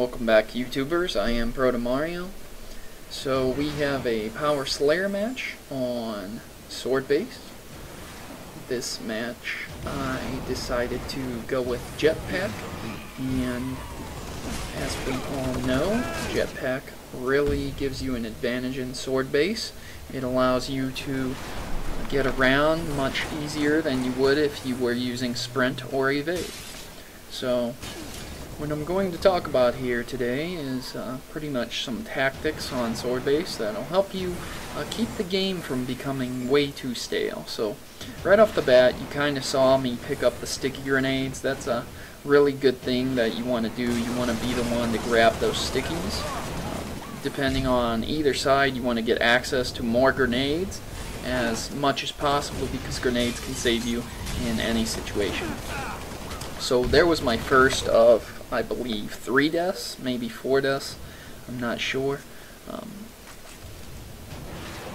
Welcome back, YouTubers. I am ProtoMario. So we have a Power Slayer match on Swordbase. This match I decided to go with Jetpack, and as we all know, Jetpack really gives you an advantage in Swordbase. It allows you to get around much easier than you would if you were using Sprint or Evade. So what I'm going to talk about here today is pretty much some tactics on Swordbase that'll help you keep the game from becoming way too stale. So right off the bat, you kind of saw me pick up the sticky grenades. That's a really good thing that you want to do. You want to be the one to grab those stickies. Depending on either side, you want to get access to more grenades as much as possible, because grenades can save you in any situation. So there was my first of, I believe, 3 deaths, maybe 4 deaths, I'm not sure.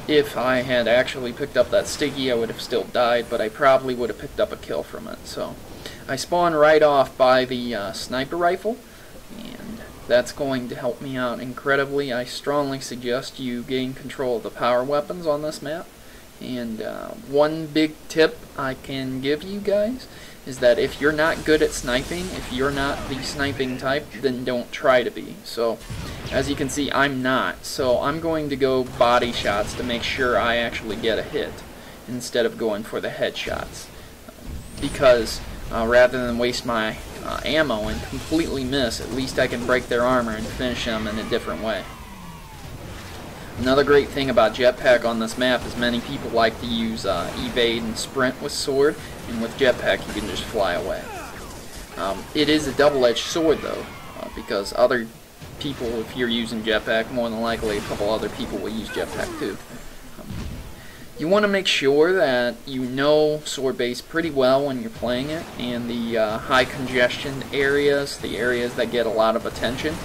If I had actually picked up that sticky, I would have still died, but I probably would have picked up a kill from it. So I spawned right off by the sniper rifle, and that's going to help me out incredibly. I strongly suggest you gain control of the power weapons on this map. And one big tip I can give you guys is that if you're not good at sniping, if you're not the sniping type, then don't try to be. So as you can see, I'm not. So I'm going to go body shots to make sure I actually get a hit instead of going for the headshots. Because rather than waste my ammo and completely miss, at least I can break their armor and finish them in a different way. Another great thing about Jetpack on this map is many people like to use Evade and Sprint with Sword, and with Jetpack you can just fly away. It is a double-edged sword though, because other people, if you're using Jetpack, more than likely a couple other people will use Jetpack too. You want to make sure that you know Swordbase pretty well when you're playing it, and the high congestion areas, the areas that get a lot of attention,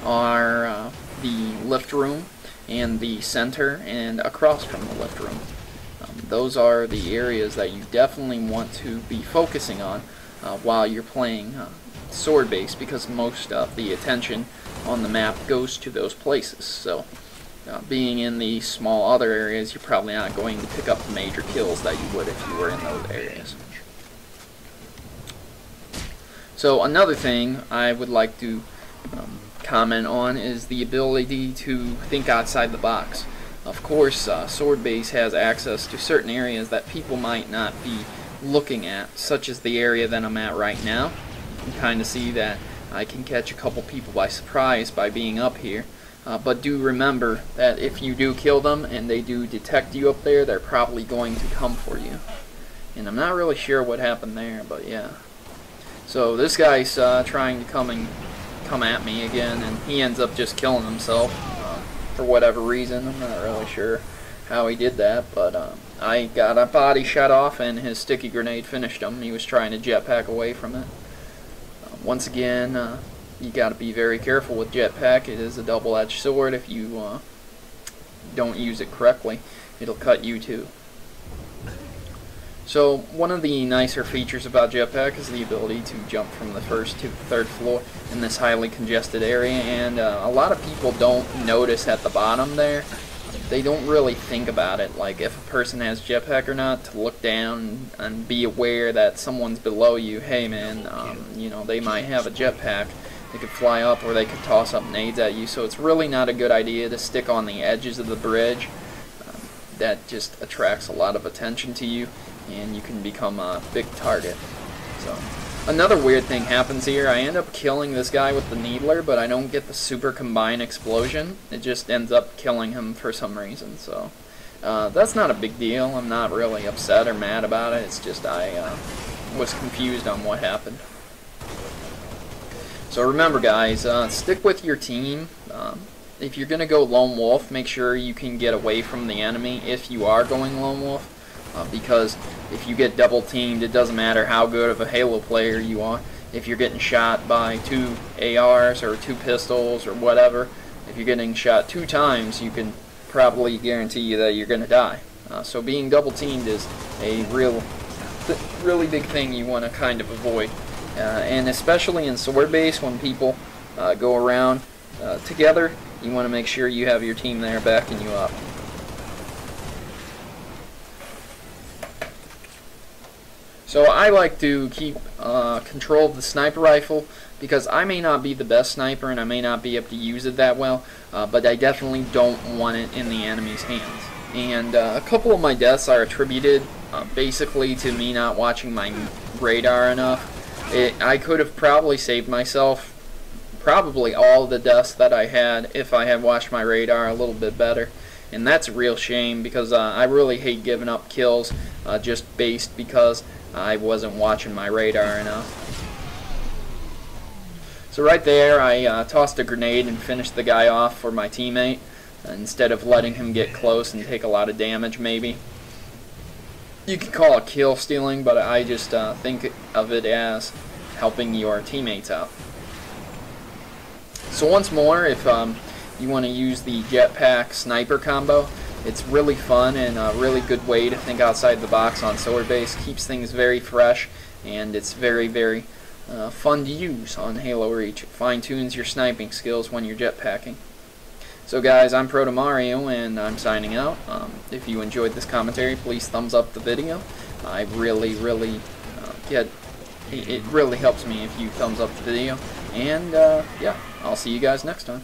are the lift room and the center and across from the lift room. Those are the areas that you definitely want to be focusing on while you're playing Swordbase, because most of the attention on the map goes to those places. So being in the small other areas, you're probably not going to pick up the major kills that you would if you were in those areas. So another thing I would like to comment on is the ability to think outside the box. Of course, Swordbase has access to certain areas that people might not be looking at, such as the area that I'm at right now. You can kind of see that I can catch a couple people by surprise by being up here. But do remember that if you do kill them and they do detect you up there, they're probably going to come for you. And I'm not really sure what happened there, but yeah. So this guy's trying to come at me again, and he ends up just killing himself for whatever reason. I'm not really sure how he did that, but I got a body shot off and his sticky grenade finished him. He was trying to jetpack away from it. Once again, you got to be very careful with Jetpack. It is a double-edged sword. If you don't use it correctly, it'll cut you too. So one of the nicer features about Jetpack is the ability to jump from the first to the third floor in this highly congested area, and a lot of people don't notice at the bottom there. They don't really think about it, like if a person has Jetpack or not, to look down and be aware that someone's below you. Hey man, you know, they might have a Jetpack. They could fly up, or they could toss up nades at you, so it's really not a good idea to stick on the edges of the bridge. That just attracts a lot of attention to you, and you can become a big target. So another weird thing happens here. I end up killing this guy with the needler, but I don't get the super combine explosion. It just ends up killing him for some reason. So that's not a big deal. I'm not really upset or mad about it. It's just I was confused on what happened. So remember guys, stick with your team. If you're going to go lone wolf, make sure you can get away from the enemy if you are going lone wolf. Because if you get double teamed, it doesn't matter how good of a Halo player you are. If you're getting shot by 2 ARs or 2 pistols or whatever, if you're getting shot 2 times, you can probably guarantee you that you're going to die. So being double teamed is a really big thing you want to kind of avoid. And especially in Swordbase, when people go around together, you want to make sure you have your team there backing you up. So I like to keep control of the sniper rifle because I may not be the best sniper and I may not be able to use it that well, but I definitely don't want it in the enemy's hands. And a couple of my deaths are attributed basically to me not watching my radar enough. I could have probably saved myself probably all the deaths that I had if I had watched my radar a little bit better. And that's a real shame because I really hate giving up kills just based because I wasn't watching my radar enough. So right there I tossed a grenade and finished the guy off for my teammate instead of letting him get close and take a lot of damage maybe. You could call it kill stealing, but I just think of it as helping your teammates out. So once more, if you want to use the Jetpack sniper combo, it's really fun and a really good way to think outside the box on Swordbase. Keeps things very fresh, and it's very, very fun to use on Halo Reach. It fine-tunes your sniping skills when you're jetpacking. So guys, I'm ProtoMario, and I'm signing out. If you enjoyed this commentary, please thumbs up the video. I really, really it really helps me if you thumbs up the video. And yeah, I'll see you guys next time.